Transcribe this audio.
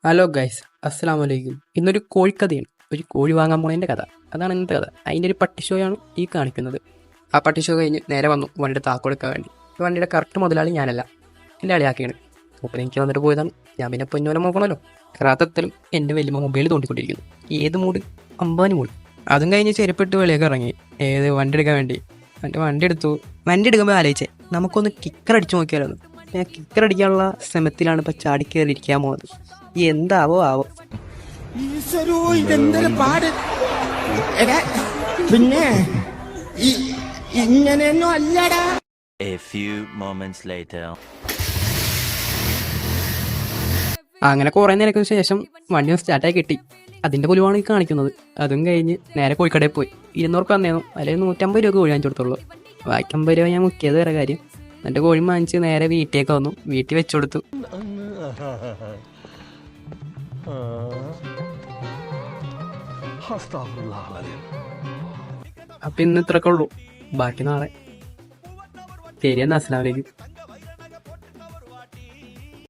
Hello guys, അസ്സലാമു അലൈക്കും. ഇന്നൊരു കോഴിക്കഥയാണ്. ഒരു കോഴി വാങ്ങാൻ പോണതിൻ്റെ കഥ. അതാണ് ഇന്നത്തെ കഥ. അതിൻ്റെ ഒരു പട്ടി ഷോയാണ് ഈ കാണിക്കുന്നത്. ആ പട്ടി ഷോ കഴിഞ്ഞ് നേരെ വന്നു വണ്ടിയുടെ താക്കോടുക്കാൻ വേണ്ടി. ഈ വണ്ടിയുടെ കറക്റ്റ് മുതലാളി ഞാനല്ല, എൻ്റെ അളിയാക്കിയാണ്. അപ്പോൾ എനിക്ക് വന്നിട്ട് പോയതാണ്. ഞാൻ പിന്നെ പൊന്നോലെ നോക്കണമല്ലോ. യഥാർത്ഥത്തിലും എൻ്റെ വലിയ മൊബൈൽ തോണ്ടിക്കൊണ്ടിരിക്കുന്നു. ഏത് മൂഡ്? അമ്പാനി മൂഡ്. അതും കഴിഞ്ഞ് ചെരുപ്പിട്ട് വെളിയൊക്കെ ഇറങ്ങി. വണ്ടി എടുക്കാൻ വേണ്ടി. എന്നിട്ട് വണ്ടി എടുക്കുമ്പോൾ ആലോചിച്ചേ, നമുക്കൊന്ന് കിക്കർ അടിച്ചു നോക്കിയാലോ. ഞാൻ കിക്കർ അടിക്കാനുള്ള ശ്രമത്തിലാണ് ഇപ്പോൾ ചാടി കയറിയിരിക്കാൻ പോകുന്നത്. എന്താവോ ആവോ. ഇതെന്തൊരു പാട്. പിന്നെ ഇങ്ങനെയൊന്നും അല്ലടാ. A few moments later. അങ്ങനെ കുറേ നേരത്തിന് ശേഷം വണ്ടി ഒന്ന് സ്റ്റാർട്ടായി കിട്ടി. അതിൻ്റെ പൊലിവാണ് ഈ കാണിക്കുന്നത്. അതും കഴിഞ്ഞ് നേരെ കോഴിക്കടയിൽ പോയി. 200 രൂപ തന്നേന്നു. അല്ലെങ്കിൽ 150 രൂപ കോഴി വാങ്ങിച്ചു കൊടുത്തുള്ളൂ. ബാക്കി 50 രൂപ ഞാൻ മുക്കിയത് വേറെ കാര്യം. എന്നിട്ട് കോഴി വാങ്ങിച്ച് നേരെ വീട്ടിലേക്ക് വന്നു. വീട്ടിൽ വെച്ചു കൊടുത്തു. അപ്പം ഇന്ന് ഇത്രയൊക്കെ ഉള്ളൂ. ബാക്കി നാളെ. ശരി, എന്നാൽ അസ്സലാമു അലൈക്കും.